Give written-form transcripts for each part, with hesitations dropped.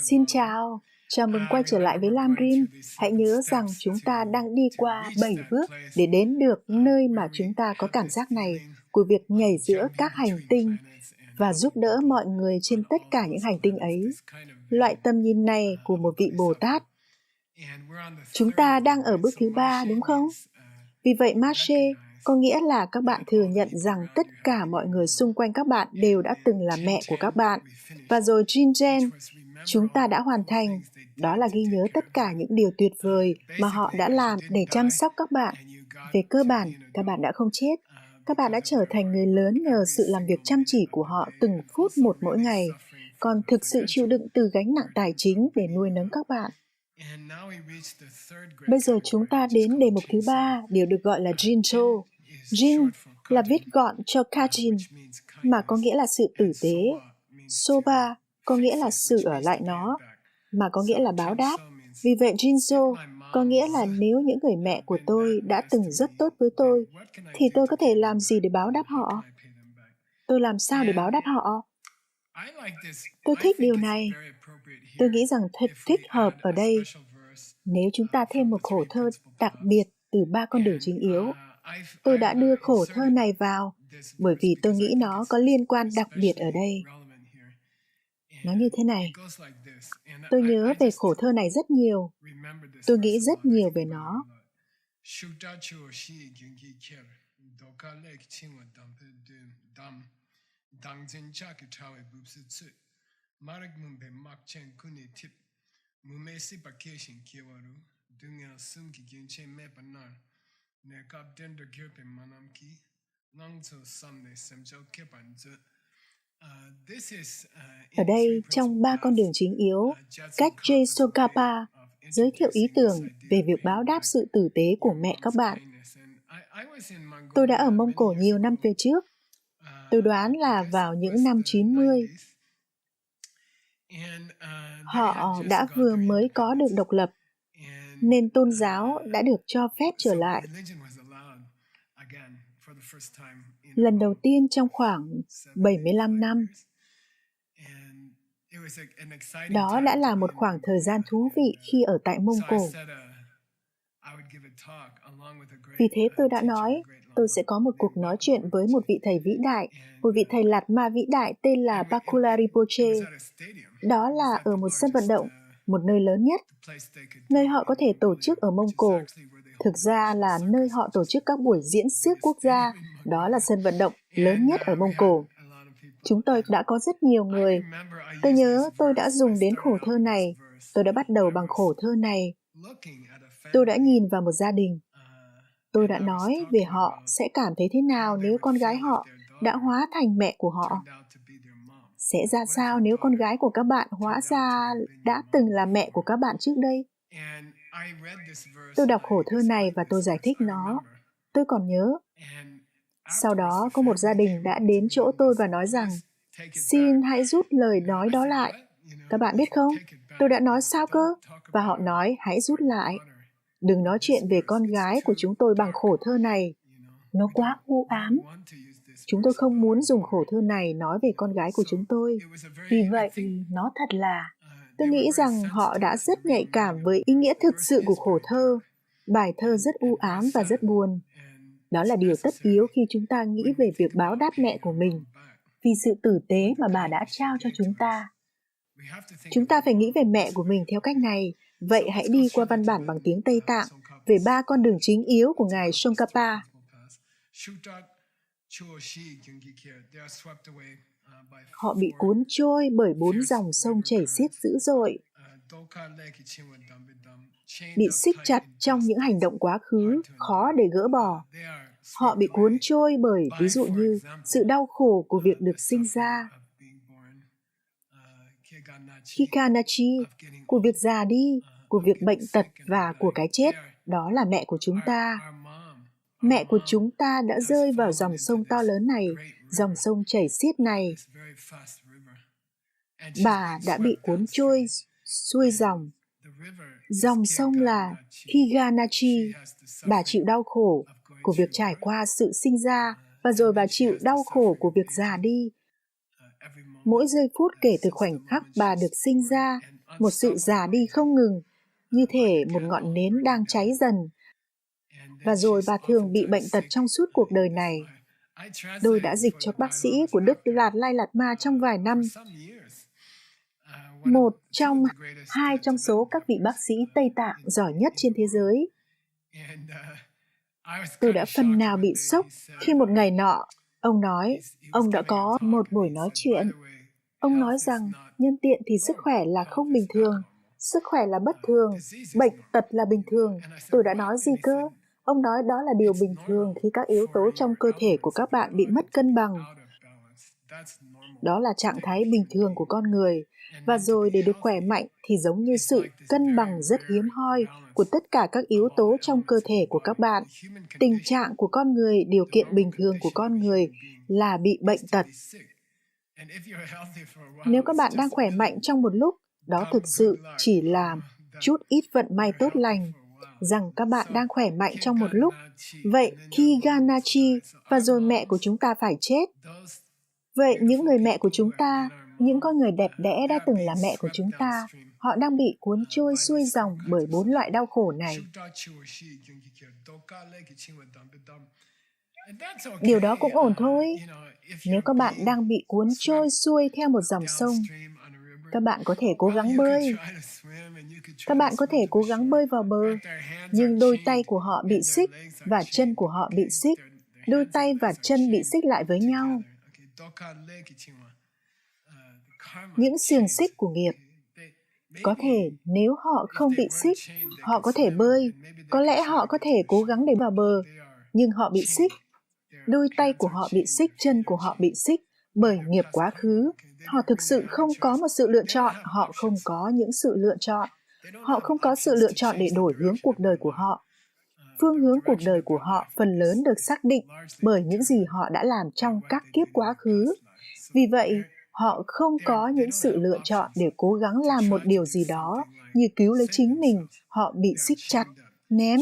Xin chào, chào mừng quay trở lại với Lam Rim. Hãy nhớ rằng chúng ta đang đi qua 7 bước để đến được nơi mà chúng ta có cảm giác này của việc nhảy giữa các hành tinh và giúp đỡ mọi người trên tất cả những hành tinh ấy. Loại tầm nhìn này của một vị Bồ Tát. Chúng ta đang ở bước thứ 3, đúng không? Vì vậy, Marche có nghĩa là các bạn thừa nhận rằng tất cả mọi người xung quanh các bạn đều đã từng là mẹ của các bạn. Và rồi Jingen, chúng ta đã hoàn thành. Đó là ghi nhớ tất cả những điều tuyệt vời mà họ đã làm để chăm sóc các bạn. Về cơ bản, các bạn đã không chết. Các bạn đã trở thành người lớn nhờ sự làm việc chăm chỉ của họ từng phút một mỗi ngày, còn thực sự chịu đựng từ gánh nặng tài chính để nuôi nấng các bạn. Bây giờ chúng ta đến đề mục thứ 3, điều được gọi là Jincho. Jin là viết gọn cho Kajin, mà có nghĩa là sự tử tế. Soba có nghĩa là sự ở lại nó, mà có nghĩa là báo đáp. Vì vậy Jinzo có nghĩa là nếu những người mẹ của tôi đã từng rất tốt với tôi, thì tôi có thể làm gì để báo đáp họ? Tôi làm sao để báo đáp họ? Tôi thích điều này. Tôi nghĩ rằng thật thích hợp ở đây nếu chúng ta thêm một khổ thơ đặc biệt từ 3 con đường chính yếu. Tôi đã đưa khổ thơ này vào bởi vì tôi nghĩ nó có liên quan đặc biệt ở đây. Nó như thế này. Tôi nhớ về khổ thơ này rất nhiều. Tôi nghĩ rất nhiều về nó. Ở đây, trong 3 con đường chính yếu, cách J. Tsongkhapa giới thiệu ý tưởng về việc báo đáp sự tử tế của mẹ các bạn. Tôi đã ở Mông Cổ nhiều năm về trước. Tôi đoán là vào những năm 90. Họ đã vừa mới có được độc lập, nên tôn giáo đã được cho phép trở lại. Lần đầu tiên trong khoảng 75 năm. Đó đã là một khoảng thời gian thú vị khi ở tại Mông Cổ. Vì thế tôi đã nói, tôi sẽ có một cuộc nói chuyện với một vị thầy vĩ đại, một vị thầy Lạt Ma vĩ đại tên là Bakula Rinpoche. Đó là ở một sân vận động, một nơi lớn nhất, nơi họ có thể tổ chức ở Mông Cổ. Thực ra là nơi họ tổ chức các buổi diễn xiếc quốc gia, đó là sân vận động lớn nhất ở Mông Cổ. Chúng tôi đã có rất nhiều người. Tôi nhớ tôi đã dùng đến khổ thơ này. Tôi đã bắt đầu bằng khổ thơ này. Tôi đã nhìn vào một gia đình. Tôi đã nói về họ sẽ cảm thấy thế nào nếu con gái họ đã hóa thành mẹ của họ. Sẽ ra sao nếu con gái của các bạn hóa ra đã từng là mẹ của các bạn trước đây? Tôi đọc khổ thơ này và tôi giải thích nó. Tôi còn nhớ. Sau đó có một gia đình đã đến chỗ tôi và nói rằng, xin hãy rút lời nói đó lại. Các bạn biết không? Tôi đã nói sao cơ? Và họ nói, hãy rút lại. Đừng nói chuyện về con gái của chúng tôi bằng khổ thơ này. Nó quá u ám. Chúng tôi không muốn dùng khổ thơ này nói về con gái của chúng tôi. Vì vậy, nó thật là... Tôi nghĩ rằng họ đã rất nhạy cảm với ý nghĩa thực sự của khổ thơ. Bài thơ rất u ám và rất buồn. Đó là điều tất yếu khi chúng ta nghĩ về việc báo đáp mẹ của mình, vì sự tử tế mà bà đã trao cho chúng ta. Chúng ta phải nghĩ về mẹ của mình theo cách này. Vậy hãy đi qua văn bản bằng tiếng Tây Tạng về 3 con đường chính yếu của Ngài Tsongkhapa. Họ bị cuốn trôi bởi 4 dòng sông chảy xiết dữ dội, bị xích chặt trong những hành động quá khứ, khó để gỡ bỏ. Họ bị cuốn trôi bởi, ví dụ như, sự đau khổ của việc được sinh ra, Hikanachi, của việc già đi, của việc bệnh tật và của cái chết. Đó là mẹ của chúng ta. Mẹ của chúng ta đã rơi vào dòng sông to lớn này, dòng sông chảy xiết này. Bà đã bị cuốn trôi xuôi dòng. Dòng sông là Higanachi. Bà chịu đau khổ của việc trải qua sự sinh ra và rồi bà chịu đau khổ của việc già đi. mỗi giây phút kể từ khoảnh khắc bà được sinh ra, một sự già đi không ngừng, như thể một ngọn nến đang cháy dần. Và rồi bà thường bị bệnh tật trong suốt cuộc đời này. Tôi đã dịch cho bác sĩ của Đức Lạt Lai Lạt Ma trong vài năm. Một trong hai trong số các vị bác sĩ Tây Tạng giỏi nhất trên thế giới. Tôi đã phần nào bị sốc khi một ngày nọ, ông nói, ông đã có một buổi nói chuyện. Ông nói rằng nhân tiện thì sức khỏe là không bình thường, sức khỏe là bất thường, bệnh tật là bình thường. Tôi đã nói gì cơ? Ông nói đó là điều bình thường khi các yếu tố trong cơ thể của các bạn bị mất cân bằng. Đó là trạng thái bình thường của con người. Và rồi để được khỏe mạnh thì giống như sự cân bằng rất hiếm hoi của tất cả các yếu tố trong cơ thể của các bạn. Tình trạng của con người, điều kiện bình thường của con người là bị bệnh tật. Nếu các bạn đang khỏe mạnh trong một lúc, đó thực sự chỉ là chút ít vận may tốt lành, rằng các bạn đang khỏe mạnh trong một lúc. Vậy khi Ganachi và rồi mẹ của chúng ta phải chết, vậy những người mẹ của chúng ta, những con người đẹp đẽ đã từng là mẹ của chúng ta, họ đang bị cuốn trôi xuôi dòng bởi 4 loại đau khổ này. Điều đó cũng ổn thôi. Nếu các bạn đang bị cuốn trôi xuôi theo một dòng sông, các bạn có thể cố gắng bơi. Các bạn có thể cố gắng bơi vào bờ, nhưng đôi tay của họ bị xích và chân của họ bị xích. Đôi tay và chân bị xích lại với nhau. Những xiềng xích của nghiệp. Có thể nếu họ không bị xích, họ có thể bơi. Có lẽ họ có thể cố gắng để vào bờ, nhưng họ bị xích. Đôi tay của họ bị xích, chân của họ bị xích bởi nghiệp quá khứ. Họ thực sự không có một sự lựa chọn. Họ không có những sự lựa chọn. Họ không có sự lựa chọn để đổi hướng cuộc đời của họ. Phương hướng cuộc đời của họ phần lớn được xác định bởi những gì họ đã làm trong các kiếp quá khứ. Vì vậy, họ không có những sự lựa chọn để cố gắng làm một điều gì đó như cứu lấy chính mình. Họ bị xích chặt, ném.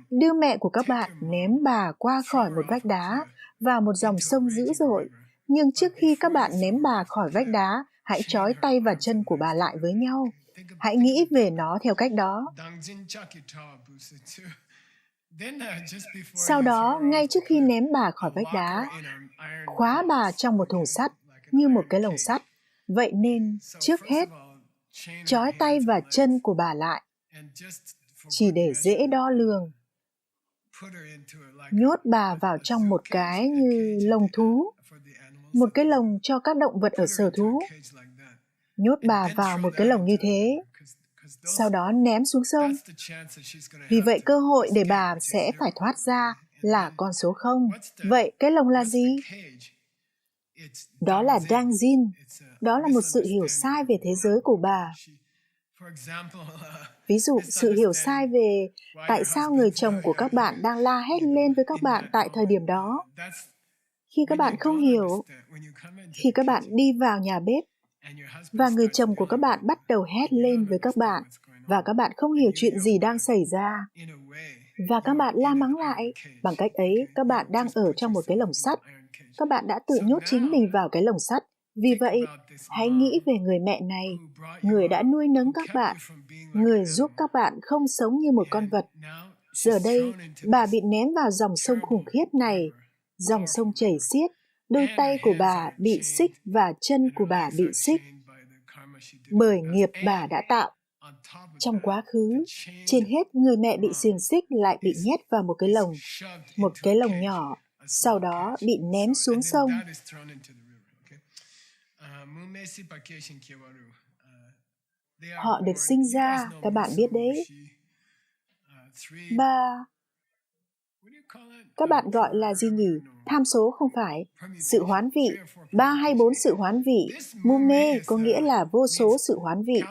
Đưa mẹ của các bạn ném bà qua khỏi một vách đá vào một dòng sông dữ dội. Nhưng trước khi các bạn ném bà khỏi vách đá, hãy trói tay và chân của bà lại với nhau. Hãy nghĩ về nó theo cách đó. Sau đó, ngay trước khi ném bà khỏi vách đá, khóa bà trong một thùng sắt như một cái lồng sắt. Vậy nên, trước hết, trói tay và chân của bà lại, chỉ để dễ đo lường. Nhốt bà vào trong một cái như lồng thú, một cái lồng cho các động vật ở sở thú. Nhốt bà vào một cái lồng như thế, sau đó ném xuống sông. Vì vậy cơ hội để bà sẽ phải thoát ra là con số 0. Vậy cái lồng là gì? Đó là Dang Jin. Đó là một sự hiểu sai về thế giới của bà. Ví dụ, sự hiểu sai về tại sao người chồng của các bạn đang la hét lên với các bạn tại thời điểm đó. Khi các bạn không hiểu, khi các bạn đi vào nhà bếp, và người chồng của các bạn bắt đầu hét lên với các bạn, và các bạn không hiểu chuyện gì đang xảy ra, và các bạn la mắng lại, bằng cách ấy, các bạn đang ở trong một cái lồng sắt. Các bạn đã tự nhốt chính mình vào cái lồng sắt. Vì vậy, hãy nghĩ về người mẹ này, người đã nuôi nấng các bạn, người giúp các bạn không sống như một con vật. Giờ đây, bà bị ném vào dòng sông khủng khiếp này, dòng sông chảy xiết, đôi tay của bà bị xích và chân của bà bị xích bởi nghiệp bà đã tạo. Trong quá khứ, trên hết người mẹ bị xiềng xích lại bị nhét vào một cái lồng nhỏ, sau đó bị ném xuống sông. Họ được sinh ra, các bạn biết đấy. Các bạn gọi là gì nhỉ? Tham số không phải. Sự hoán vị. 3 hay 4 sự hoán vị. Mume có nghĩa là vô số sự hoán vị.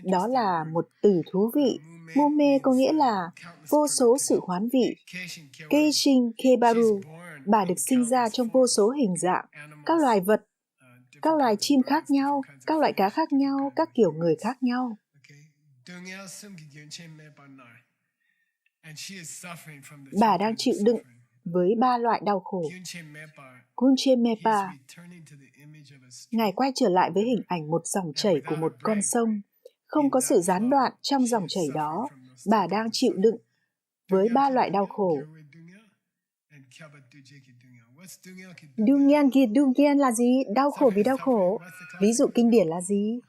Đó là một từ thú vị. Mume có nghĩa là vô số sự hoán vị. Keishin Kebaru, bà được sinh ra trong vô số hình dạng, các loài vật, các loài chim khác nhau, các loại cá khác nhau, các kiểu người khác nhau. Bà đang chịu đựng với 3 loại đau khổ. Kunche Mepa, Ngài quay trở lại với hình ảnh một dòng chảy của một con sông. Không có sự gián đoạn trong dòng chảy đó, bà đang chịu đựng với 3 loại đau khổ. Dungyan là gì? Đau khổ vì đau khổ. Ví dụ kinh điển là gì?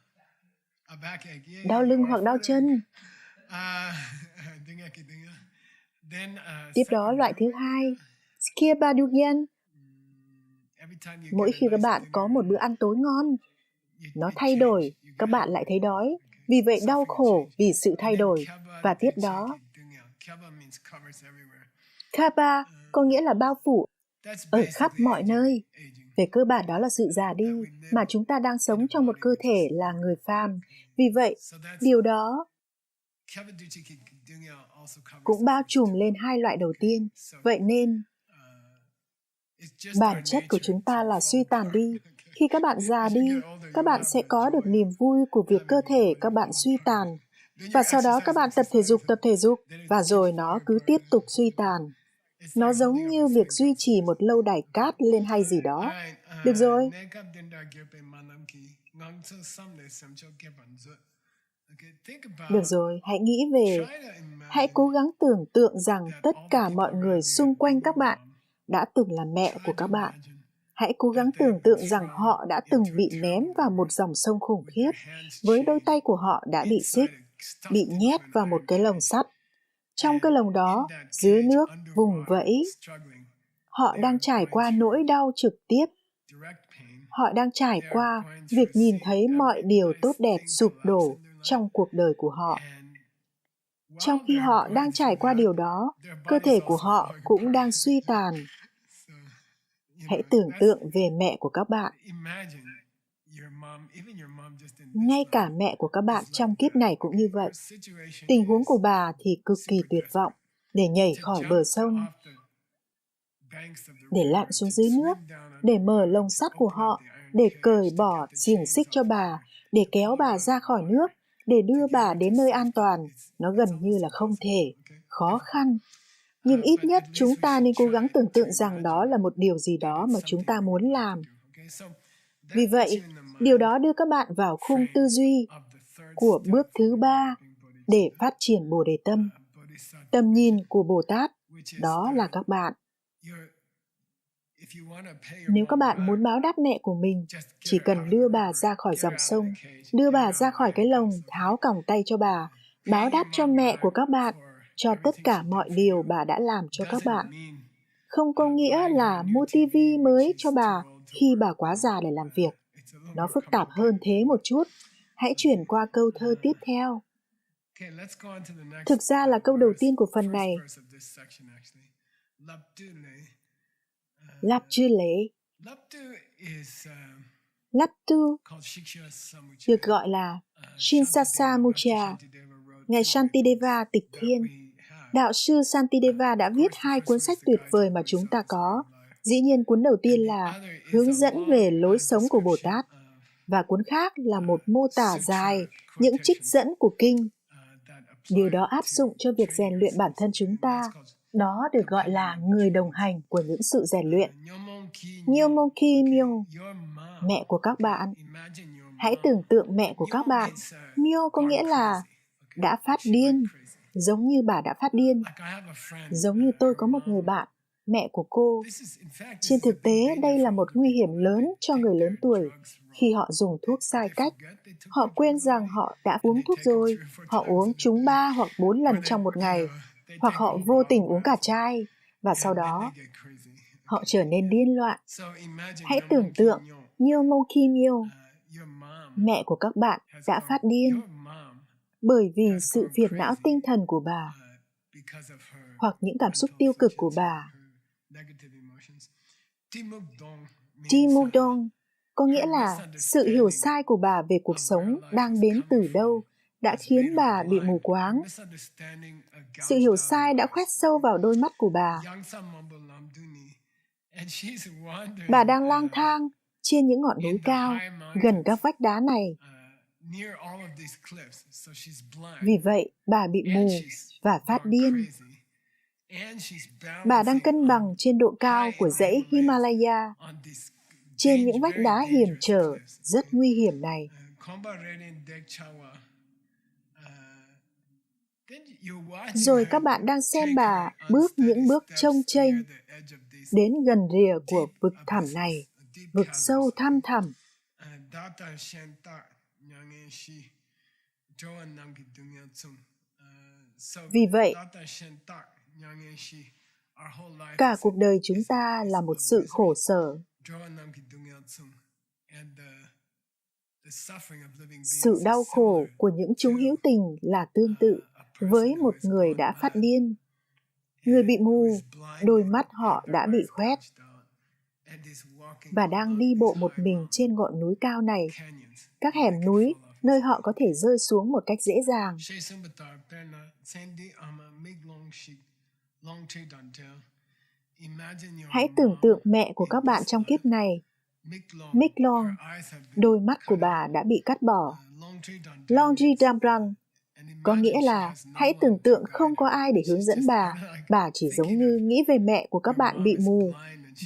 Đau lưng hoặc đau chân. Tiếp đó loại thứ hai, Skirpa Dungyan. Mỗi khi các bạn có một bữa ăn tối ngon, nó thay đổi, các bạn lại thấy đói. Vì vậy đau khổ vì sự thay đổi. Và tiếp đó, Kappa có nghĩa là bao phủ ở khắp mọi nơi. Về cơ bản đó là sự già đi, mà chúng ta đang sống trong một cơ thể là người phàm. Vì vậy, điều đó cũng bao trùm lên 2 loại đầu tiên. Vậy nên, bản chất của chúng ta là suy tàn đi. Khi các bạn già đi, các bạn sẽ có được niềm vui của việc cơ thể các bạn suy tàn. Và sau đó các bạn tập thể dục, và rồi nó cứ tiếp tục suy tàn. Nó giống như việc duy trì một lâu đài cát lên hay gì đó. Được rồi. Được rồi, hãy cố gắng tưởng tượng rằng tất cả mọi người xung quanh các bạn đã từng là mẹ của các bạn. Hãy cố gắng tưởng tượng rằng họ đã từng bị ném vào một dòng sông khủng khiếp, với đôi tay của họ đã bị xích, bị nhét vào một cái lồng sắt. Trong cái lồng đó, dưới nước, vùng vẫy, họ đang trải qua nỗi đau trực tiếp. Họ đang trải qua việc nhìn thấy mọi điều tốt đẹp sụp đổ trong cuộc đời của họ. Trong khi họ đang trải qua điều đó, cơ thể của họ cũng đang suy tàn. Hãy tưởng tượng về mẹ của các bạn. Ngay cả mẹ của các bạn trong kiếp này cũng như vậy. Tình huống của bà thì cực kỳ tuyệt vọng, để nhảy khỏi bờ sông, để lặn xuống dưới nước, để mở lồng sắt của họ, để cởi bỏ xiềng xích cho bà, để kéo bà ra khỏi nước, để đưa bà đến nơi an toàn. Nó gần như là không thể, khó khăn. Nhưng ít nhất chúng ta nên cố gắng tưởng tượng rằng đó là một điều gì đó mà chúng ta muốn làm. Vì vậy, điều đó đưa các bạn vào khung tư duy của bước thứ 3 để phát triển Bồ Đề Tâm. Tầm nhìn của Bồ Tát, đó là các bạn. Nếu các bạn muốn báo đáp mẹ của mình, chỉ cần đưa bà ra khỏi dòng sông, đưa bà ra khỏi cái lồng, tháo còng tay cho bà, báo đáp cho mẹ của các bạn, cho tất cả mọi điều bà đã làm cho các bạn. Không có nghĩa là mua tivi mới cho bà khi bà quá già để làm việc. Nó phức tạp hơn thế một chút. Hãy chuyển qua câu thơ tiếp theo. Thực ra là câu đầu tiên của phần này. Laptule. Laptu được gọi là Shinsasamucha. Ngài Shantideva Tịch Thiên. Đạo sư Shantideva đã viết 2 cuốn sách tuyệt vời mà chúng ta có. Dĩ nhiên cuốn đầu tiên là Hướng dẫn về lối sống của Bồ Tát, và cuốn khác là một mô tả dài những trích dẫn của kinh. Điều đó áp dụng cho việc rèn luyện bản thân chúng ta. Đó được gọi là người đồng hành của những sự rèn luyện. Nyomoki Myo, mẹ của các bạn. Hãy tưởng tượng mẹ của các bạn. Myo có nghĩa là đã phát điên, giống như bà đã phát điên. Giống như tôi có một người bạn, mẹ của cô. Trên thực tế, đây là một nguy hiểm lớn cho người lớn tuổi. Khi họ dùng thuốc sai cách, họ quên rằng họ đã uống thuốc rồi. Họ uống chúng 3 hoặc 4 lần trong một ngày, hoặc họ vô tình uống cả chai, và sau đó họ trở nên điên loạn. Hãy tưởng tượng Nyomoki Myo, mẹ của các bạn đã phát điên bởi vì sự phiền não tinh thần của bà, hoặc những cảm xúc tiêu cực của bà. Timudong có nghĩa là sự hiểu sai của bà về cuộc sống đang đến từ đâu đã khiến bà bị mù quáng. Sự hiểu sai đã khoét sâu vào đôi mắt của bà. Bà đang lang thang trên những ngọn núi cao, gần các vách đá này. Vì vậy, bà bị mù và phát điên. Bà đang cân bằng trên độ cao của dãy Himalaya, trên những vách đá hiểm trở, rất nguy hiểm này. Rồi các bạn đang xem bà bước những bước chông chênh đến gần rìa của vực thẳm này, vực sâu thăm thẳm. Vì vậy, cả cuộc đời chúng ta là một sự khổ sở. Sự đau khổ của những chúng hữu tình là tương tự với một người đã phát điên. Người bị mù, đôi mắt họ đã bị khoét và đang đi bộ một mình trên ngọn núi cao này, các hẻm núi nơi họ có thể rơi xuống một cách dễ dàng. Hãy tưởng tượng mẹ của các bạn trong kiếp này, Miklong, đôi mắt của bà đã bị cắt bỏ. Longji Damran có nghĩa là hãy tưởng tượng không có ai để hướng dẫn bà chỉ giống như nghĩ về mẹ của các bạn bị mù,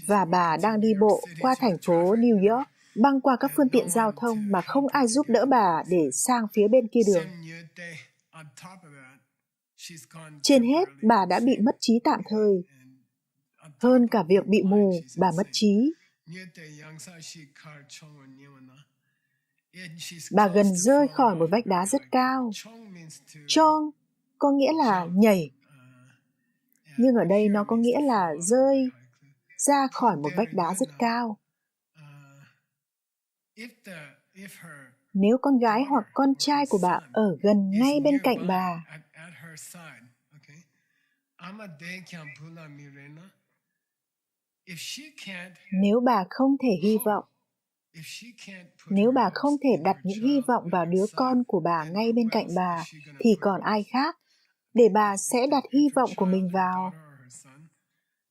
và bà đang đi bộ qua thành phố New York, băng qua các phương tiện giao thông mà không ai giúp đỡ bà để sang phía bên kia đường. Trên hết, bà đã bị mất trí tạm thời. Hơn cả việc bị mù, bà mất trí. Bà gần rơi khỏi một vách đá rất cao. Chong có nghĩa là nhảy, nhưng ở đây nó có nghĩa là rơi ra khỏi một vách đá rất cao. Nếu con gái hoặc con trai của bà ở gần ngay bên cạnh bà, nếu bà không thể hy vọng, nếu bà không thể đặt những hy vọng vào đứa con của bà ngay bên cạnh bà, thì còn ai khác để bà sẽ đặt hy vọng của mình vào?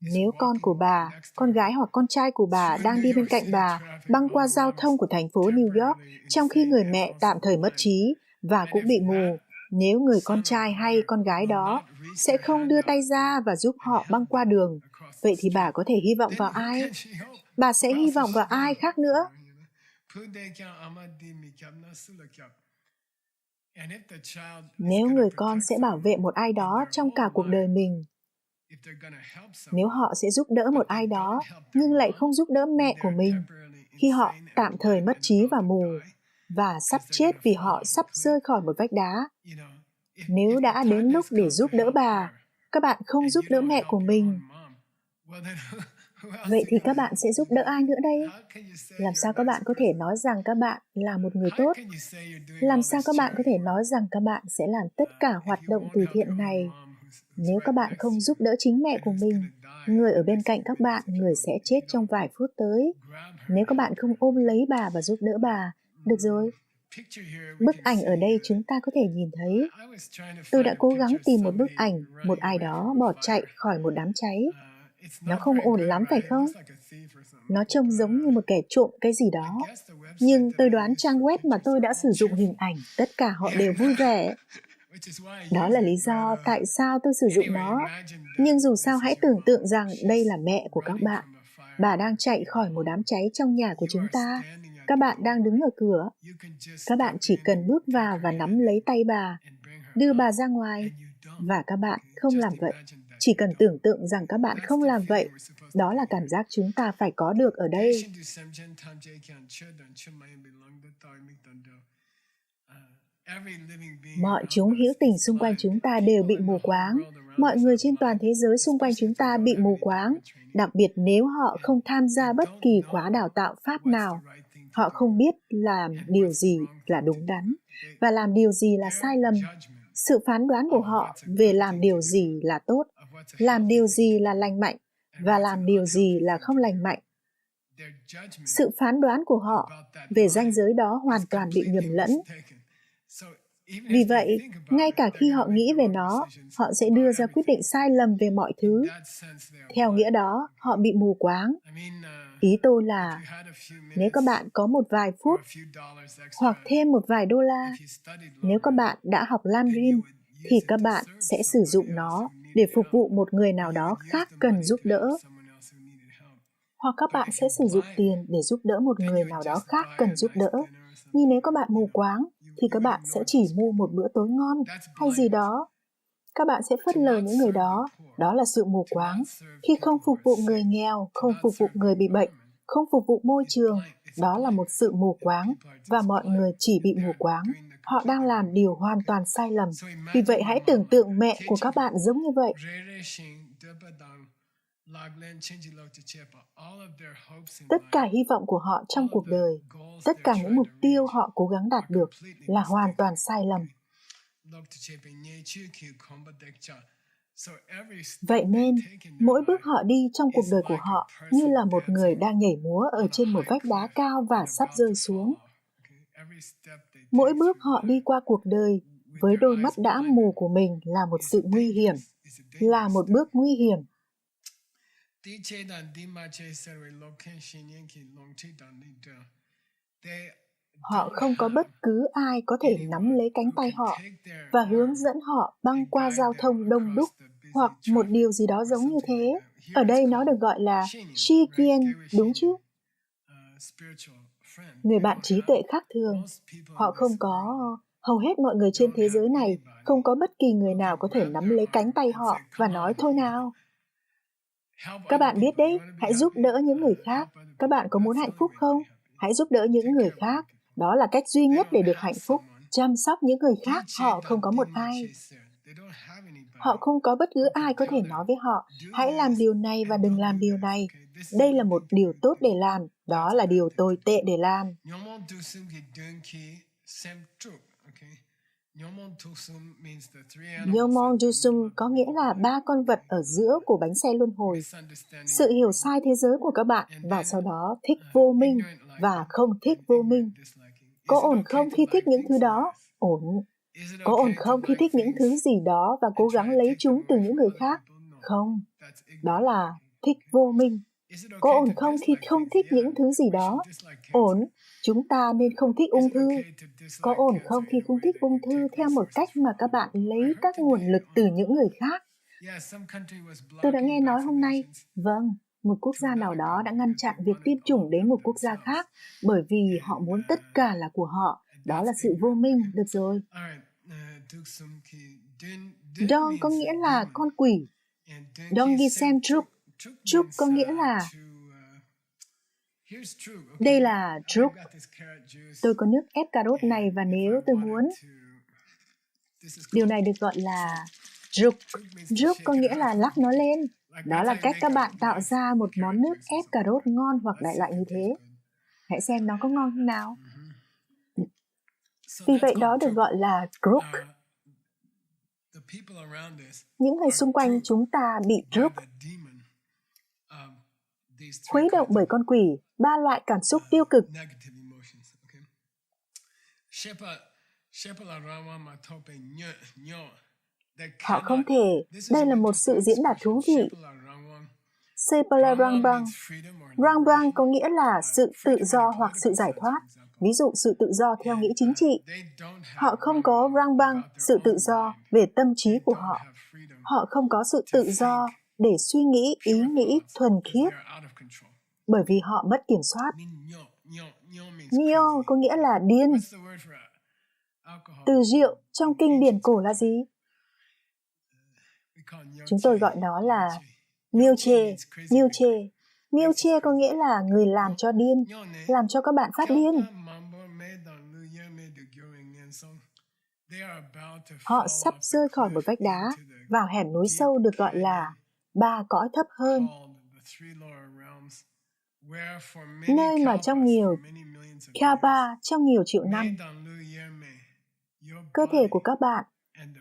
Nếu con của bà, con gái hoặc con trai của bà đang đi bên cạnh bà, băng qua giao thông của thành phố New York, trong khi người mẹ tạm thời mất trí và cũng bị mù, nếu người con trai hay con gái đó sẽ không đưa tay ra và giúp họ băng qua đường, vậy thì bà có thể hy vọng vào ai? Bà sẽ hy vọng vào ai khác nữa? Nếu người con sẽ bảo vệ một ai đó trong cả cuộc đời mình, nếu họ sẽ giúp đỡ một ai đó nhưng lại không giúp đỡ mẹ của mình khi họ tạm thời mất trí và mù và sắp chết vì họ sắp rơi khỏi một vách đá, nếu đã đến lúc để giúp đỡ bà, các bạn không giúp đỡ mẹ của mình, vậy thì các bạn sẽ giúp đỡ ai nữa đây? Làm sao các bạn có thể nói rằng các bạn là một người tốt? Làm sao các bạn có thể nói rằng các bạn sẽ làm tất cả hoạt động từ thiện này nếu các bạn không giúp đỡ chính mẹ của mình, người ở bên cạnh các bạn, người sẽ chết trong vài phút tới? Nếu các bạn không ôm lấy bà và giúp đỡ bà, được rồi. Bức ảnh ở đây chúng ta có thể nhìn thấy. Tôi đã cố gắng tìm một bức ảnh, một ai đó bỏ chạy khỏi một đám cháy. Nó không ổn lắm phải không? Nó trông giống như một kẻ trộm cái gì đó. Nhưng tôi đoán trang web mà tôi đã sử dụng hình ảnh, tất cả họ đều vui vẻ. Đó là lý do tại sao tôi sử dụng nó. Nhưng dù sao hãy tưởng tượng rằng đây là mẹ của các bạn. Bà đang chạy khỏi một đám cháy trong nhà của chúng ta. Các bạn đang đứng ở cửa. Các bạn chỉ cần bước vào và nắm lấy tay bà, đưa bà ra ngoài. Và các bạn không làm vậy. Chỉ cần tưởng tượng rằng các bạn không làm vậy. Đó là cảm giác chúng ta phải có được ở đây. Mọi chúng hữu tình xung quanh chúng ta đều bị mù quáng. Mọi người trên toàn thế giới xung quanh chúng ta bị mù quáng, đặc biệt nếu họ không tham gia bất kỳ khóa đào tạo pháp nào. Họ không biết làm điều gì là đúng đắn và làm điều gì là sai lầm. Sự phán đoán của họ về làm điều gì là tốt, làm điều gì là lành mạnh và làm điều gì là không lành mạnh. Sự phán đoán của họ về ranh giới đó hoàn toàn bị nhầm lẫn. Vì vậy, ngay cả khi họ nghĩ về nó, họ sẽ đưa ra quyết định sai lầm về mọi thứ. Theo nghĩa đó, họ bị mù quáng. Ý tôi là, nếu các bạn có một vài phút hoặc thêm một vài đô la, nếu các bạn đã học Lamrim, thì các bạn sẽ sử dụng nó để phục vụ một người nào đó khác cần giúp đỡ. Hoặc các bạn sẽ sử dụng tiền để giúp đỡ một người nào đó khác cần giúp đỡ. Như nếu các bạn mù quáng, thì các bạn sẽ chỉ mua một bữa tối ngon hay gì đó. Các bạn sẽ phớt lờ những người đó. Đó là sự mù quáng. Khi không phục vụ người nghèo, không phục vụ người bị bệnh, không phục vụ môi trường, đó là một sự mù quáng, và mọi người chỉ bị mù quáng. Họ đang làm điều hoàn toàn sai lầm. Vì vậy hãy tưởng tượng mẹ của các bạn giống như vậy. Tất cả hy vọng của họ trong cuộc đời, tất cả những mục tiêu họ cố gắng đạt được là hoàn toàn sai lầm. Vậy nên, mỗi bước họ đi trong cuộc đời của họ như là một người đang nhảy múa ở trên một vách đá cao và sắp rơi xuống. Mỗi bước họ đi qua cuộc đời với đôi mắt đã mù của mình là một sự nguy hiểm, là một bước nguy hiểm. Họ không có bất cứ ai có thể nắm lấy cánh tay họ và hướng dẫn họ băng qua giao thông đông đúc hoặc một điều gì đó giống như thế. Ở đây nó được gọi là Shigien, đúng chứ? Người bạn trí tuệ khác thường. Họ không có... Hầu hết mọi người trên thế giới này không có bất kỳ người nào có thể nắm lấy cánh tay họ và nói thôi nào. Các bạn biết đấy, hãy giúp đỡ những người khác. Các bạn có muốn hạnh phúc không? Hãy giúp đỡ những người khác. Đó là cách duy nhất để được hạnh phúc. Chăm sóc những người khác, họ không có một ai. Họ không có bất cứ ai có thể nói với họ, hãy làm điều này và đừng làm điều này. Đây là một điều tốt để làm, đó là điều tồi tệ để làm. Nyomon Dusum có nghĩa là 3 con vật ở giữa của bánh xe luân hồi. Sự hiểu sai thế giới của các bạn và sau đó thích vô minh và không thích vô minh. Có ổn không khi thích những thứ đó? Ổn. Có ổn không khi thích những thứ gì đó và cố gắng lấy chúng từ những người khác? Không. Đó là thích vô minh. Có ổn không khi không thích những thứ gì đó? Ổn. Chúng ta nên không thích ung thư. Có ổn không khi không thích ung thư theo một cách mà các bạn lấy các nguồn lực từ những người khác? Tôi đã nghe nói hôm nay, vâng, một quốc gia nào đó đã ngăn chặn việc tiêm chủng đến một quốc gia khác bởi vì họ muốn tất cả là của họ. Đó là sự vô minh, được rồi. Dong có nghĩa là con quỷ. Dongi Sen Truk. Truk có nghĩa là... Đây là Truk. Tôi có nước ép cà rốt này và nếu tôi muốn... Điều này được gọi là Truk. Truk có nghĩa là lắc nó lên. Đó là cách các bạn tạo ra một món nước ép cà rốt ngon hoặc đại loại như thế. Hãy xem nó có ngon không nào. Vì vậy đó được gọi là Truk. Những người xung quanh chúng ta bị Truk. Khuấy động bởi con quỷ, 3 loại cảm xúc tiêu cực. Họ không thể. Đây là một sự diễn đạt thú vị. Sepala Rangbang. Rangbang có nghĩa là sự tự do hoặc sự giải thoát. Ví dụ sự tự do theo nghĩa chính trị. Họ không có Rangbang, sự tự do về tâm trí của họ. Họ không có sự tự do để suy nghĩ ý nghĩ thuần khiết bởi vì họ mất kiểm soát. Nyo có nghĩa là điên. Từ rượu trong kinh điển cổ là gì? Chúng tôi gọi nó là Milche. Milche. Milche có nghĩa là người làm cho điên, làm cho các bạn phát điên. Họ sắp rơi khỏi một vách đá vào hẻm núi sâu được gọi là 3 cõi thấp hơn. Nơi mà trong nhiều Kalpa, trong nhiều triệu năm, cơ thể của các bạn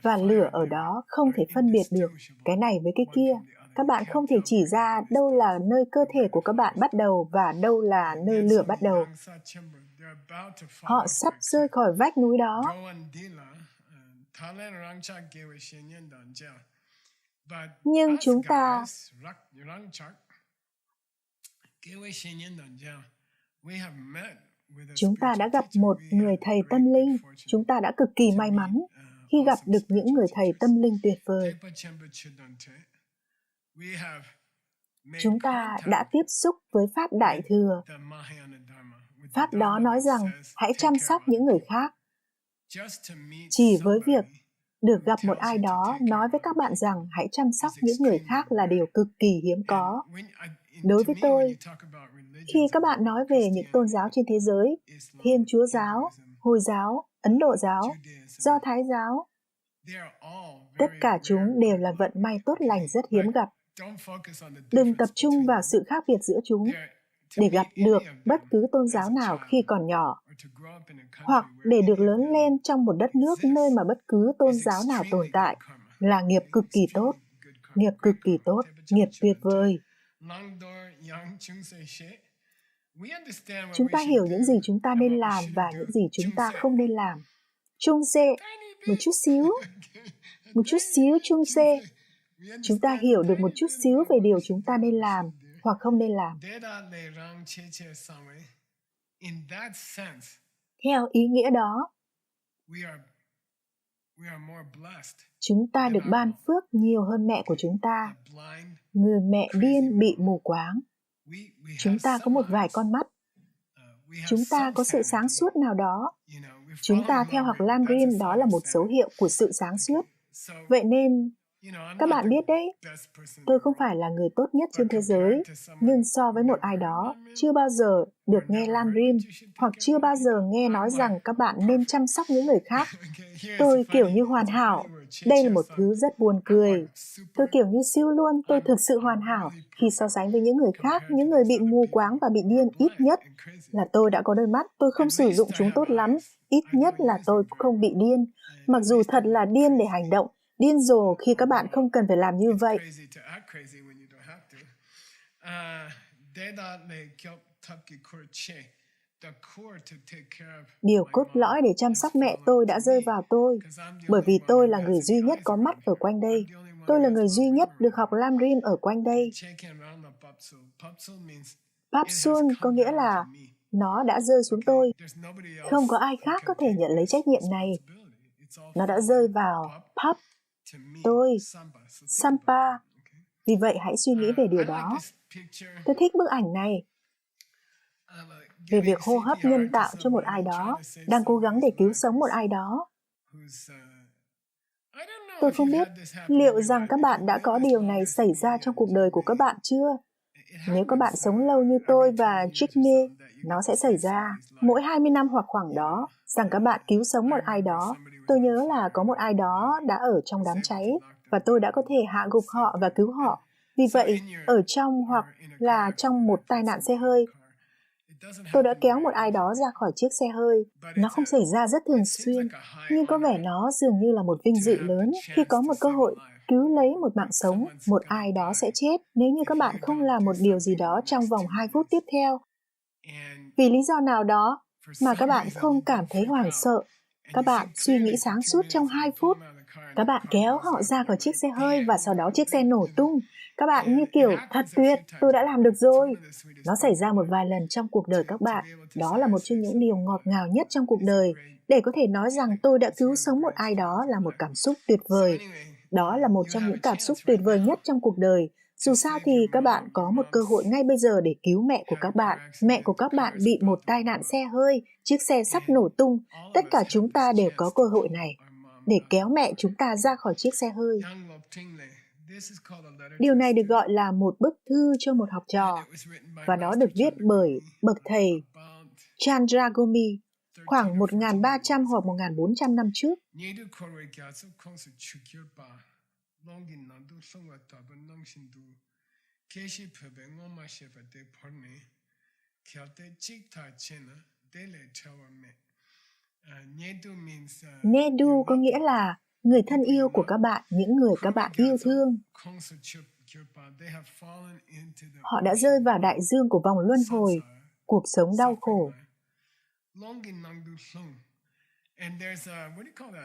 và lửa ở đó không thể phân biệt được cái này với cái kia. Các bạn không thể chỉ ra đâu là nơi cơ thể của các bạn bắt đầu và đâu là nơi lửa bắt đầu. Họ sắp rơi khỏi vách núi đó. Nhưng chúng ta đã gặp một người thầy tâm linh. Chúng ta đã cực kỳ may mắn. khi gặp được những người thầy tâm linh tuyệt vời. Chúng ta đã tiếp xúc với Pháp Đại Thừa. Pháp đó nói rằng hãy chăm sóc những người khác. Chỉ với việc được gặp một ai đó nói với các bạn rằng hãy chăm sóc những người khác là điều cực kỳ hiếm có. Đối với tôi, khi các bạn nói về những tôn giáo trên thế giới, Thiên Chúa giáo, Hồi giáo, Ấn Độ giáo, Do Thái giáo, tất cả chúng đều là vận may tốt lành rất hiếm gặp. Đừng tập trung vào sự khác biệt giữa chúng. Để gặp được bất cứ tôn giáo nào khi còn nhỏ, hoặc để được lớn lên trong một đất nước nơi mà bất cứ tôn giáo nào tồn tại, là nghiệp cực kỳ tốt, nghiệp cực kỳ tốt, nghiệp tuyệt vời. Chúng ta hiểu những gì chúng ta nên làm và những gì chúng ta không nên làm. Chung se, một chút xíu chung se. Chúng ta hiểu được một chút xíu về điều chúng ta nên làm hoặc không nên làm. Theo ý nghĩa đó, chúng ta được ban phước nhiều hơn mẹ của chúng ta, người mẹ điên bị mù quáng. Chúng ta có một vài con mắt. Chúng ta có sự sáng suốt nào đó. Chúng ta theo học Lam-rim, đó là một dấu hiệu của sự sáng suốt. Vậy nên, các bạn biết đấy, tôi không phải là người tốt nhất trên thế giới, nhưng so với một ai đó chưa bao giờ được nghe Lam-rim hoặc chưa bao giờ nghe nói rằng các bạn nên chăm sóc những người khác, tôi kiểu như hoàn hảo. Đây là một thứ rất buồn cười. Tôi kiểu như siêu luôn, tôi thực sự hoàn hảo khi so sánh với những người khác, những người bị mù quáng và bị điên. Ít nhất là tôi đã có đôi mắt, tôi không sử dụng chúng tốt lắm. Ít nhất là tôi không bị điên, mặc dù thật là điên để hành động, điên rồ khi các bạn không cần phải làm như vậy. Điều cốt lõi để chăm sóc mẹ tôi đã rơi vào tôi, bởi vì tôi là người duy nhất có mắt ở quanh đây. Tôi là người duy nhất được học Lam-rim ở quanh đây. Papsun có nghĩa là nó đã rơi xuống tôi. Không có ai khác có thể nhận lấy trách nhiệm này. Nó đã rơi vào Pap, tôi, Sampa. Vì vậy hãy suy nghĩ về điều đó. Tôi thích bức ảnh này. Về việc hô hấp nhân tạo cho một ai đó, đang cố gắng để cứu sống một ai đó. Tôi không biết liệu rằng các bạn đã có điều này xảy ra trong cuộc đời của các bạn chưa? Nếu các bạn sống lâu như tôi và Jigme, nó sẽ xảy ra mỗi 20 năm hoặc khoảng đó, rằng các bạn cứu sống một ai đó. Tôi nhớ là có một ai đó đã ở trong đám cháy, và tôi đã có thể hạ gục họ và cứu họ. Vì vậy, ở trong hoặc là trong một tai nạn xe hơi, tôi đã kéo một ai đó ra khỏi chiếc xe hơi. Nó không xảy ra rất thường xuyên, nhưng có vẻ nó dường như là một vinh dự lớn khi có một cơ hội cứu lấy một mạng sống. Một ai đó sẽ chết nếu như các bạn không làm một điều gì đó trong vòng 2 phút tiếp theo. Vì lý do nào đó mà các bạn không cảm thấy hoảng sợ, các bạn suy nghĩ sáng suốt trong 2 phút. Các bạn kéo họ ra khỏi chiếc xe hơi và sau đó chiếc xe nổ tung. Các bạn như kiểu, thật tuyệt, tôi đã làm được rồi. Nó xảy ra một vài lần trong cuộc đời các bạn. Đó là một trong những điều ngọt ngào nhất trong cuộc đời. Để có thể nói rằng tôi đã cứu sống một ai đó là một cảm xúc tuyệt vời. Đó là một trong những cảm xúc tuyệt vời nhất trong cuộc đời. Dù sao thì các bạn có một cơ hội ngay bây giờ để cứu mẹ của các bạn. Mẹ của các bạn bị một tai nạn xe hơi, chiếc xe sắp nổ tung. Tất cả chúng ta đều có cơ hội này để kéo mẹ chúng ta ra khỏi chiếc xe hơi. Điều này được gọi là một bức thư cho một học trò, và nó được viết bởi bậc thầy Chandragomi khoảng 1.300 hoặc 1.400 năm trước. Nedu có nghĩa là người thân yêu của các bạn, những người các bạn yêu thương. Họ đã rơi vào đại dương của vòng luân hồi, cuộc sống đau khổ.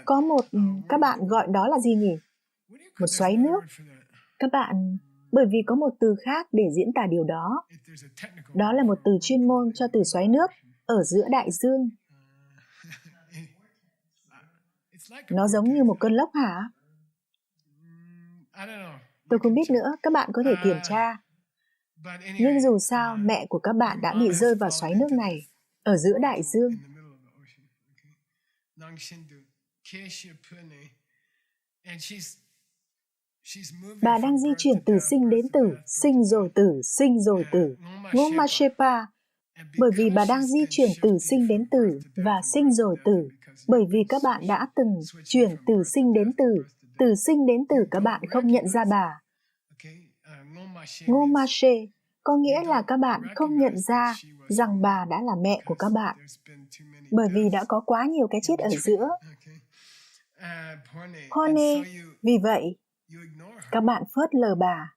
Có một, các bạn gọi đó là gì nhỉ? Một xoáy nước. Các bạn, bởi vì có một từ khác để diễn tả điều đó. Đó là một từ chuyên môn cho từ xoáy nước ở giữa đại dương. Nó giống như một cơn lốc hả? Tôi không biết nữa, các bạn có thể kiểm tra. Nhưng dù sao, mẹ của các bạn đã bị rơi vào xoáy nước này, ở giữa đại dương. Bà đang di chuyển từ sinh đến tử, sinh rồi tử, sinh rồi tử, Ngoma Shepa, bởi vì bà đang di chuyển từ sinh đến tử và sinh rồi tử, bởi vì các bạn đã từng chuyển từ sinh đến tử, từ sinh đến tử các bạn không nhận ra bà. Ngoma She có nghĩa là các bạn không nhận ra rằng bà đã là mẹ của các bạn, bởi vì đã có quá nhiều cái chết ở giữa. Pone, vì vậy, các bạn phớt lờ bà.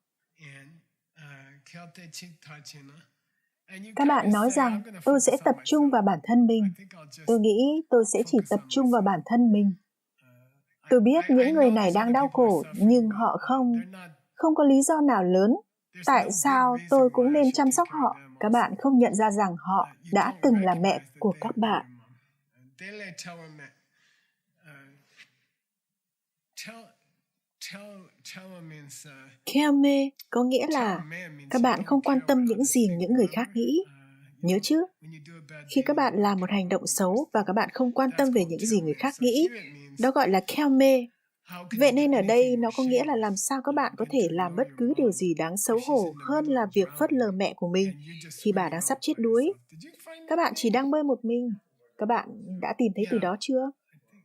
Các bạn nói rằng, tôi sẽ tập trung vào bản thân mình. Tôi nghĩ tôi sẽ chỉ tập trung vào bản thân mình. Tôi biết những người này đang đau khổ, nhưng họ không có lý do nào lớn. Tại sao tôi cũng nên chăm sóc họ? Các bạn không nhận ra rằng họ đã từng là mẹ của các bạn. Kelme có nghĩa là các bạn không quan tâm những gì những người khác nghĩ. Nhớ chứ, khi các bạn làm một hành động xấu và các bạn không quan tâm về những gì người khác nghĩ, đó gọi là kelme. Vậy nên ở đây nó có nghĩa là làm sao các bạn có thể làm bất cứ điều gì đáng xấu hổ hơn là việc phớt lờ mẹ của mình khi bà đang sắp chết đuối. Các bạn chỉ đang bơi một mình. Các bạn đã tìm thấy từ đó chưa?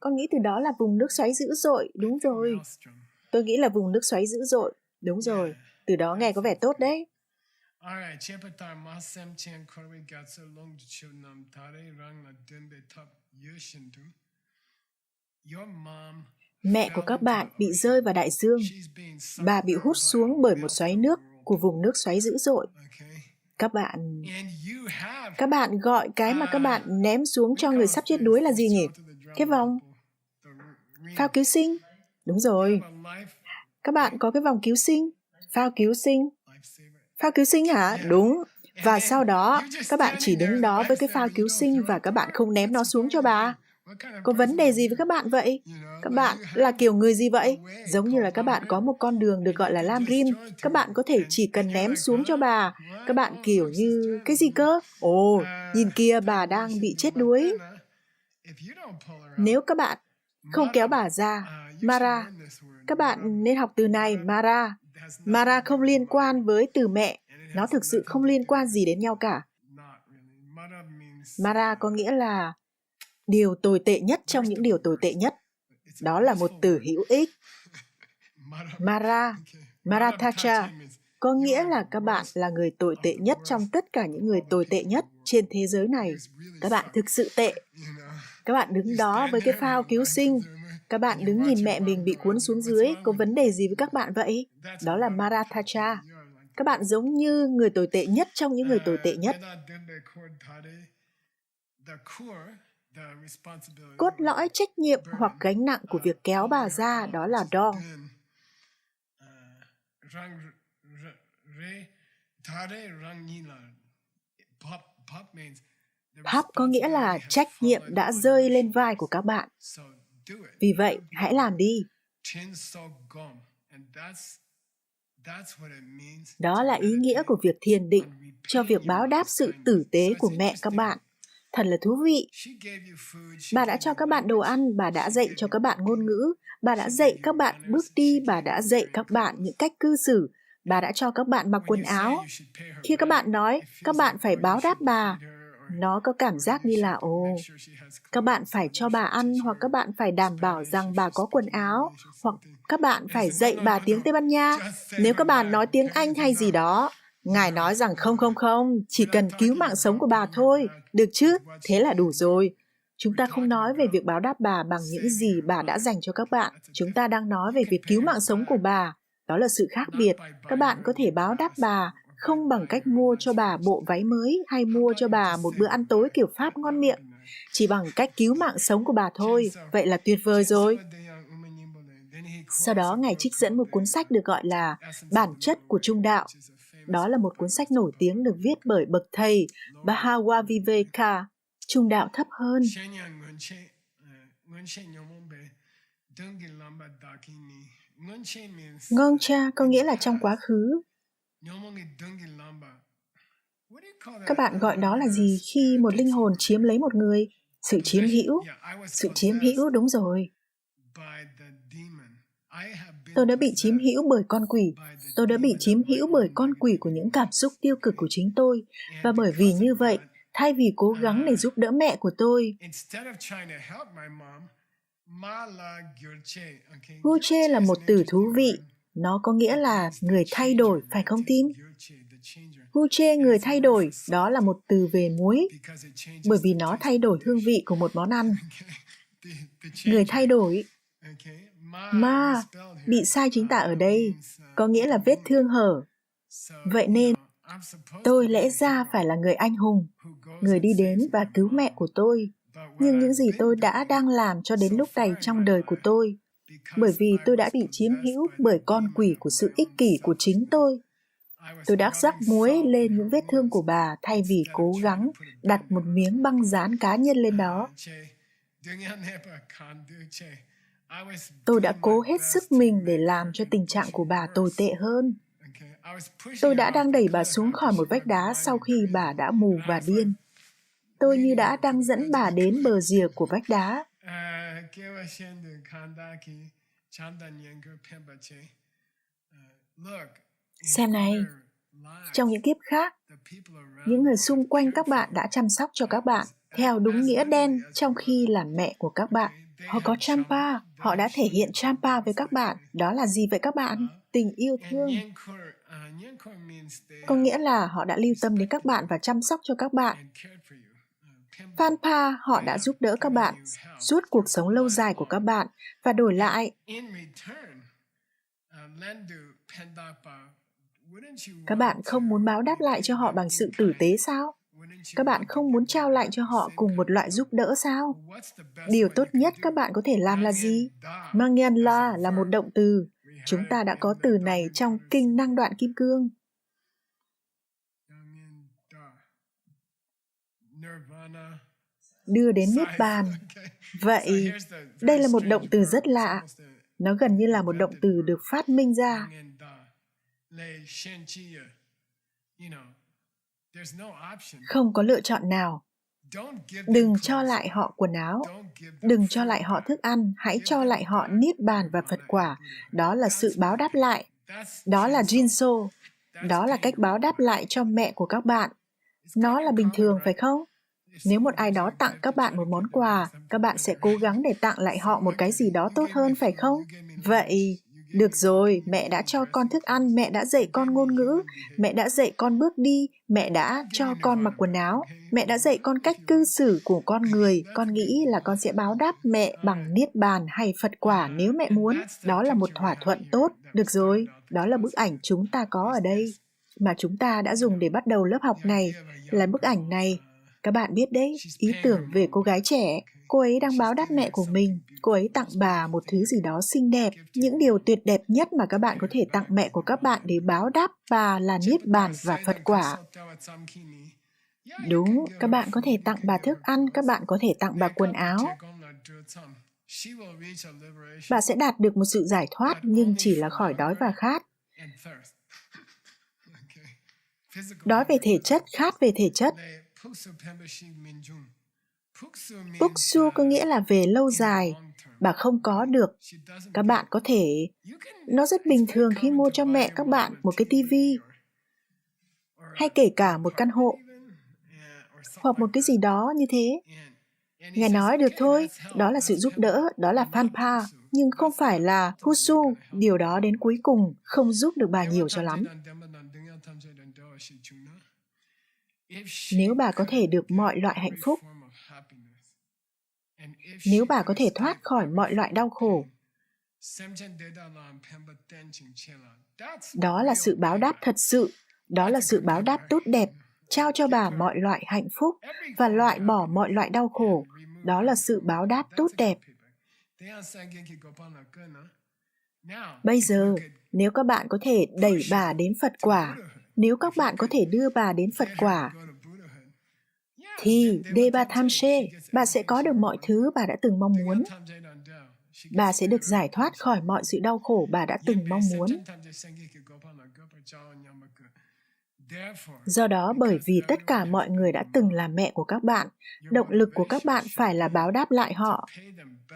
Con nghĩ từ đó là vùng nước xoáy dữ dội. Đúng rồi. Tôi nghĩ là vùng nước xoáy dữ dội. Đúng rồi. Từ đó nghe có vẻ tốt đấy. Mẹ của các bạn bị rơi vào đại dương. Bà bị hút xuống bởi một xoáy nước của vùng nước xoáy dữ dội. Các bạn gọi cái mà các bạn ném xuống cho người sắp chết đuối là gì nhỉ? Cái vòng phao cứu sinh. Đúng rồi. Các bạn có cái vòng cứu sinh. Phao cứu sinh. Phao cứu sinh hả? Đúng. Và sau đó, các bạn chỉ đứng đó với cái phao cứu sinh và các bạn không ném nó xuống cho bà. Có vấn đề gì với các bạn vậy? Các bạn là kiểu người gì vậy? Giống như là các bạn có một con đường được gọi là Lam Rim. Các bạn có thể chỉ cần ném xuống cho bà. Các bạn kiểu như... Cái gì cơ? Ồ, nhìn kia bà đang bị chết đuối. Nếu các bạn không kéo bà ra, Mara, các bạn nên học từ này, Mara. Mara không liên quan với từ mẹ. Nó thực sự không liên quan gì đến nhau cả. Mara có nghĩa là điều tồi tệ nhất trong những điều tồi tệ nhất. Đó là một từ hữu ích. Mara, Marathacha, có nghĩa là các bạn là người tồi tệ nhất trong tất cả những người tồi tệ nhất trên thế giới này. Các bạn thực sự tệ. Các bạn đứng đó với cái phao cứu sinh. Các bạn đứng nhìn mẹ mình bị cuốn xuống dưới. Có vấn đề gì với các bạn vậy? Đó là Marathacha. Các bạn giống như người tồi tệ nhất trong những người tồi tệ nhất. Cốt lõi trách nhiệm hoặc gánh nặng của việc kéo bà ra đó là Dong. Pop có nghĩa là trách nhiệm đã rơi lên vai của các bạn. Vì vậy, hãy làm đi. Đó là ý nghĩa của việc thiền định cho việc báo đáp sự tử tế của mẹ các bạn. Thật là thú vị. Bà đã cho các bạn đồ ăn, bà đã dạy cho các bạn ngôn ngữ, bà đã dạy các bạn bước đi, bà đã dạy các bạn những cách cư xử, bà đã cho các bạn mặc quần áo. Khi các bạn nói, các bạn phải báo đáp bà, nó có cảm giác như là, các bạn phải cho bà ăn, hoặc các bạn phải đảm bảo rằng bà có quần áo, hoặc các bạn phải dạy bà tiếng Tây Ban Nha. Nếu các bạn nói tiếng Anh hay gì đó, Ngài nói rằng không, chỉ cần cứu mạng sống của bà thôi. Được chứ? Thế là đủ rồi. Chúng ta không nói về việc báo đáp bà bằng những gì bà đã dành cho các bạn. Chúng ta đang nói về việc cứu mạng sống của bà. Đó là sự khác biệt. Các bạn có thể báo đáp bà không bằng cách mua cho bà bộ váy mới hay mua cho bà một bữa ăn tối kiểu Pháp ngon miệng. Chỉ bằng cách cứu mạng sống của bà thôi. Vậy là tuyệt vời rồi. Sau đó, Ngài trích dẫn một cuốn sách được gọi là Bản chất của Trung đạo. Đó là một cuốn sách nổi tiếng được viết bởi bậc thầy Bhavaviveka, Trung đạo thấp hơn. Ngongcha có nghĩa là trong quá khứ. Các bạn gọi đó là gì khi một linh hồn chiếm lấy một người? Sự chiếm hữu. Sự chiếm hữu, đúng rồi. Tôi đã bị chiếm hữu bởi con quỷ. Tôi đã bị chiếm hữu bởi con quỷ của những cảm xúc tiêu cực của chính tôi. Và bởi vì như vậy, thay vì cố gắng để giúp đỡ mẹ của tôi, Gulche là một từ thú vị. Nó có nghĩa là người thay đổi, phải không Tim? Gulche, người thay đổi, đó là một từ về muối, bởi vì nó thay đổi hương vị của một món ăn. Người thay đổi. Ma, bị sai chính tả ở đây, có nghĩa là vết thương hở. Vậy nên, tôi lẽ ra phải là người anh hùng, người đi đến và cứu mẹ của tôi. Nhưng những gì tôi đang làm cho đến lúc này trong đời của tôi, bởi vì tôi đã bị chiếm hữu bởi con quỷ của sự ích kỷ của chính tôi. Tôi đã rắc muối lên những vết thương của bà thay vì cố gắng đặt một miếng băng dán cá nhân lên đó. Tôi đã cố hết sức mình để làm cho tình trạng của bà tồi tệ hơn. Tôi đang đẩy bà xuống khỏi một vách đá sau khi bà đã mù và điên. Tôi như đang dẫn bà đến bờ rìa của vách đá. Xem này, trong những kiếp khác, những người xung quanh các bạn đã chăm sóc cho các bạn theo đúng nghĩa đen trong khi là mẹ của các bạn. Họ có Champa, họ đã thể hiện Champa với các bạn. Đó là gì vậy các bạn? Tình yêu thương. Có nghĩa là họ đã lưu tâm đến các bạn và chăm sóc cho các bạn. Phanpa, họ đã giúp đỡ các bạn, suốt cuộc sống lâu dài của các bạn, và đổi lại, các bạn không muốn báo đáp lại cho họ bằng sự tử tế sao? Các bạn không muốn trao lại cho họ cùng một loại giúp đỡ sao? Điều tốt nhất các bạn có thể làm là gì? Mangyanla là một động từ. Chúng ta đã có từ này trong Kinh Năng Đoạn Kim Cương. Đưa đến Niết Bàn. Vậy, đây là một động từ rất lạ. Nó gần như là một động từ được phát minh ra. Không có lựa chọn nào. Đừng cho lại họ quần áo. Đừng cho lại họ thức ăn. Hãy cho lại họ Niết Bàn và Phật quả. Đó là sự báo đáp lại. Đó là Jinso. Đó là cách báo đáp lại cho mẹ của các bạn. Nó là bình thường, phải không? Nếu một ai đó tặng các bạn một món quà, các bạn sẽ cố gắng để tặng lại họ một cái gì đó tốt hơn, phải không? Vậy, được rồi, mẹ đã cho con thức ăn, mẹ đã dạy con ngôn ngữ, mẹ đã dạy con bước đi, mẹ đã cho con mặc quần áo, mẹ đã dạy con cách cư xử của con người. Con nghĩ là con sẽ báo đáp mẹ bằng Niết Bàn hay Phật quả nếu mẹ muốn. Đó là một thỏa thuận tốt. Được rồi, đó là bức ảnh chúng ta có ở đây, mà chúng ta đã dùng để bắt đầu lớp học này, là bức ảnh này. Các bạn biết đấy, ý tưởng về cô gái trẻ. Cô ấy đang báo đáp mẹ của mình. Cô ấy tặng bà một thứ gì đó xinh đẹp. Những điều tuyệt đẹp nhất mà các bạn có thể tặng mẹ của các bạn để báo đáp bà là Niết Bàn và Phật quả. Đúng, các bạn có thể tặng bà thức ăn, các bạn có thể tặng bà quần áo. Bà sẽ đạt được một sự giải thoát, nhưng chỉ là khỏi đói và khát. Đói về thể chất, khát về thể chất. Puksu có nghĩa là về lâu dài. Bà không có được. Các bạn có thể... Nó rất bình thường khi mua cho mẹ các bạn một cái tivi, hay kể cả một căn hộ, hoặc một cái gì đó như thế. Ngài nói được thôi, đó là sự giúp đỡ, đó là Phanpa, nhưng không phải là Husu. Điều đó đến cuối cùng không giúp được bà nhiều cho lắm. Nếu bà có thể được mọi loại hạnh phúc, nếu bà có thể thoát khỏi mọi loại đau khổ, đó là sự báo đáp thật sự, đó là sự báo đáp tốt đẹp, trao cho bà mọi loại hạnh phúc và loại bỏ mọi loại đau khổ, đó là sự báo đáp tốt đẹp. Bây giờ, nếu các bạn có thể đẩy bà đến Phật quả, nếu các bạn có thể đưa bà đến Phật quả, thì Deva Thamse, bà sẽ có được mọi thứ bà đã từng mong muốn. bà sẽ được giải thoát khỏi mọi sự đau khổ bà đã từng mong muốn. Do đó, bởi vì tất cả mọi người đã từng là mẹ của các bạn, động lực của các bạn phải là báo đáp lại họ.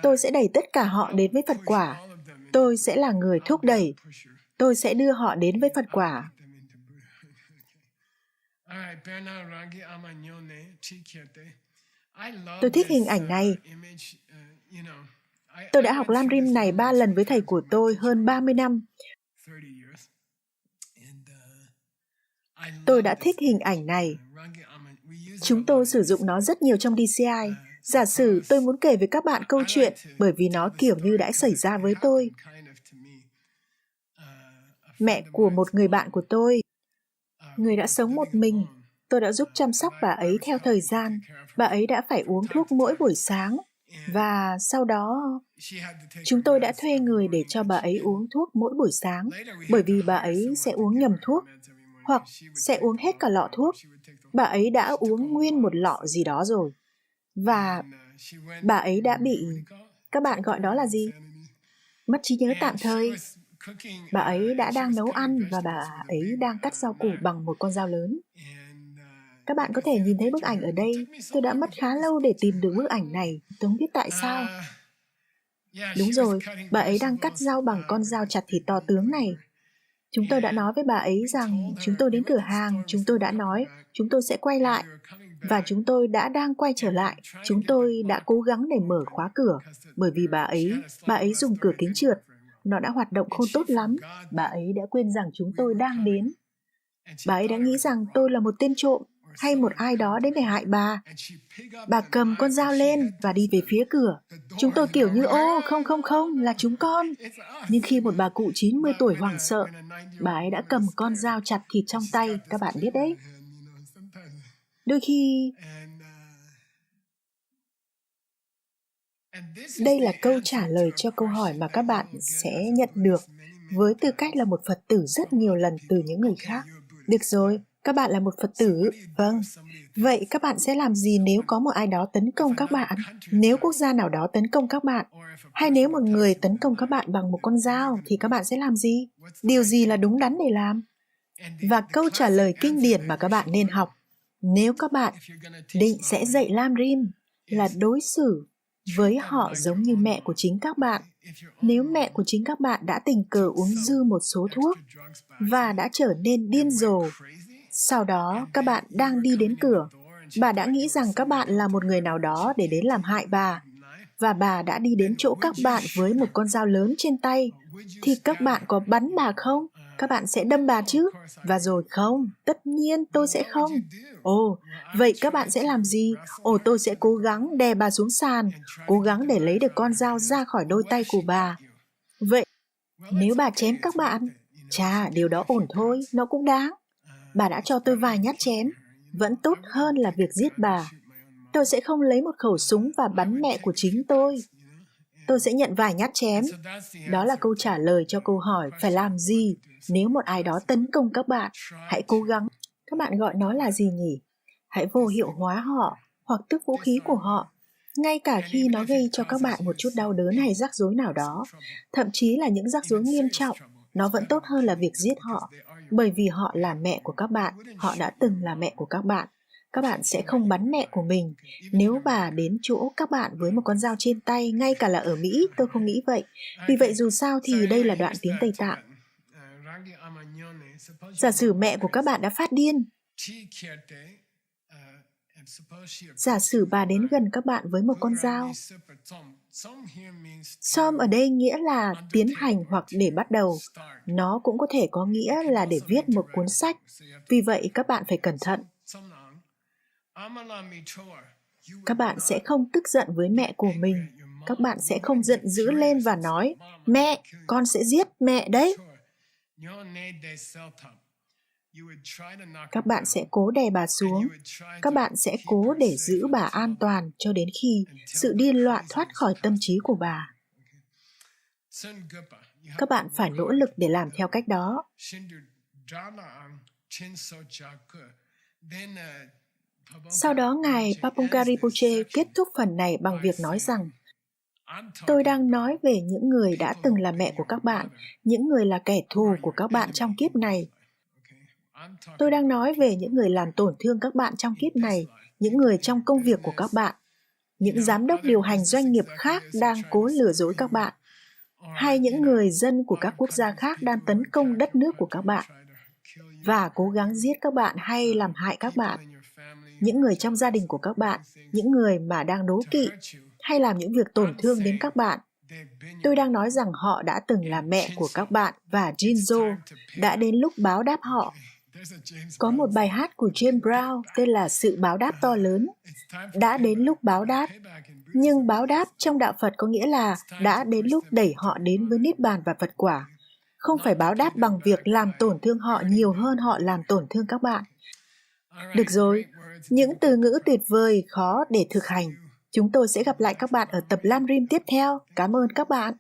Tôi sẽ đẩy tất cả họ đến với Phật quả. Tôi sẽ là người thúc đẩy. Tôi sẽ đưa họ đến với Phật quả. Tôi thích hình ảnh này. Tôi đã học Lam Rim này 3 lần với thầy của tôi hơn 30 năm. Tôi đã thích hình ảnh này. Chúng tôi sử dụng nó rất nhiều trong DCI. Giả sử tôi muốn kể với các bạn câu chuyện bởi vì nó kiểu như đã xảy ra với tôi. Mẹ của một người bạn của tôi, người đã sống một mình. Tôi đã giúp chăm sóc bà ấy theo thời gian. Bà ấy đã phải uống thuốc mỗi buổi sáng. Và sau đó, chúng tôi đã thuê người để cho bà ấy uống thuốc mỗi buổi sáng, bởi vì bà ấy sẽ uống nhầm thuốc, hoặc sẽ uống hết cả lọ thuốc. Bà ấy đã uống nguyên một lọ gì đó rồi. Và bà ấy đã bị, các bạn gọi đó là gì? Mất trí nhớ tạm thời. Bà ấy đã đang nấu ăn và bà ấy đang cắt rau củ bằng một con dao lớn. Các bạn có thể nhìn thấy bức ảnh ở đây. Tôi đã mất khá lâu để tìm được bức ảnh này. Tôi không biết tại sao. Đúng rồi, bà ấy đang cắt rau bằng con dao chặt thịt to tướng này. Chúng tôi đã nói với bà ấy rằng chúng tôi đến cửa hàng, chúng tôi đã nói chúng tôi sẽ quay lại. Và chúng tôi đã đang quay trở lại. Chúng tôi đã cố gắng để mở khóa cửa, bởi vì bà ấy dùng cửa kính trượt. Nó đã hoạt động không tốt lắm. Bà ấy đã quên rằng chúng tôi đang đến. Bà ấy đã nghĩ rằng tôi là một tên trộm hay một ai đó đến để hại bà. Bà cầm con dao lên và đi về phía cửa. Chúng tôi kiểu như, không, là chúng con. Nhưng khi một bà cụ 90 tuổi hoảng sợ, bà ấy đã cầm con dao chặt thịt trong tay, các bạn biết đấy. Đôi khi, đây là câu trả lời cho câu hỏi mà các bạn sẽ nhận được với tư cách là một Phật tử rất nhiều lần từ những người khác. Được rồi, các bạn là một Phật tử, vâng. Vậy các bạn sẽ làm gì nếu có một ai đó tấn công các bạn? Nếu quốc gia nào đó tấn công các bạn? Hay nếu một người tấn công các bạn bằng một con dao thì các bạn sẽ làm gì? Điều gì là đúng đắn để làm? Và câu trả lời kinh điển mà các bạn nên học, nếu các bạn định sẽ dạy Lam Rim, là đối xử với họ giống như mẹ của chính các bạn. Nếu mẹ của chính các bạn đã tình cờ uống dư một số thuốc và đã trở nên điên rồ, sau đó các bạn đang đi đến cửa, bà đã nghĩ rằng các bạn là một người nào đó để đến làm hại bà, và bà đã đi đến chỗ các bạn với một con dao lớn trên tay, thì các bạn có bắn bà không? Các bạn sẽ đâm bà chứ? Và rồi không, tất nhiên tôi sẽ không. Ồ, vậy các bạn sẽ làm gì? Ồ, tôi sẽ cố gắng đè bà xuống sàn, cố gắng để lấy được con dao ra khỏi đôi tay của bà. Vậy, nếu bà chém các bạn, chà, điều đó ổn thôi, nó cũng đáng. Bà đã cho tôi vài nhát chém, vẫn tốt hơn là việc giết bà. Tôi sẽ không lấy một khẩu súng và bắn mẹ của chính tôi. Tôi sẽ nhận vài nhát chém. Đó là câu trả lời cho câu hỏi phải làm gì nếu một ai đó tấn công các bạn. Hãy cố gắng. Các bạn gọi nó là gì nhỉ? Hãy vô hiệu hóa họ hoặc tước vũ khí của họ, ngay cả khi nó gây cho các bạn một chút đau đớn hay rắc rối nào đó. Thậm chí là những rắc rối nghiêm trọng, nó vẫn tốt hơn là việc giết họ, bởi vì họ là mẹ của các bạn, họ đã từng là mẹ của các bạn. Các bạn sẽ không bắn mẹ của mình. Nếu bà đến chỗ các bạn với một con dao trên tay, ngay cả là ở Mỹ, tôi không nghĩ vậy. Vì vậy dù sao thì đây là đoạn tiếng Tây Tạng. Giả sử mẹ của các bạn đã phát điên. Giả sử bà đến gần các bạn với một con dao. Som ở đây nghĩa là tiến hành hoặc để bắt đầu. Nó cũng có thể có nghĩa là để viết một cuốn sách. Vì vậy các bạn phải cẩn thận. Các bạn sẽ không tức giận với mẹ của mình. Các bạn sẽ không giận dữ lên và nói, mẹ, con sẽ giết mẹ đấy. Các bạn sẽ cố đè bà xuống. Các bạn sẽ cố để giữ bà an toàn cho đến khi sự điên loạn thoát khỏi tâm trí của bà. Các bạn phải nỗ lực để làm theo cách đó. Sau đó, Ngài Papungka Rinpoche kết thúc phần này bằng việc nói rằng Tôi đang nói về những người đã từng là mẹ của các bạn, những người là kẻ thù của các bạn trong kiếp này. Tôi đang nói về những người làm tổn thương các bạn trong kiếp này, những người trong công việc của các bạn, những giám đốc điều hành doanh nghiệp khác đang cố lừa dối các bạn, hay những người dân của các quốc gia khác đang tấn công đất nước của các bạn và cố gắng giết các bạn hay làm hại các bạn. Những người trong gia đình của các bạn, những người mà đang đố kỵ hay làm những việc tổn thương đến các bạn. Tôi đang nói rằng họ đã từng là mẹ của các bạn và Jinzo đã đến lúc báo đáp họ. Có một bài hát của James Brown tên là Sự báo đáp to lớn. Đã đến lúc báo đáp. Nhưng báo đáp trong đạo Phật có nghĩa là đã đến lúc đẩy họ đến với Niết Bàn và Phật quả. Không phải báo đáp bằng việc làm tổn thương họ nhiều hơn họ làm tổn thương các bạn. Được rồi, những từ ngữ tuyệt vời khó để thực hành. Chúng tôi sẽ gặp lại các bạn ở tập Lam Rim tiếp theo. Cảm ơn các bạn.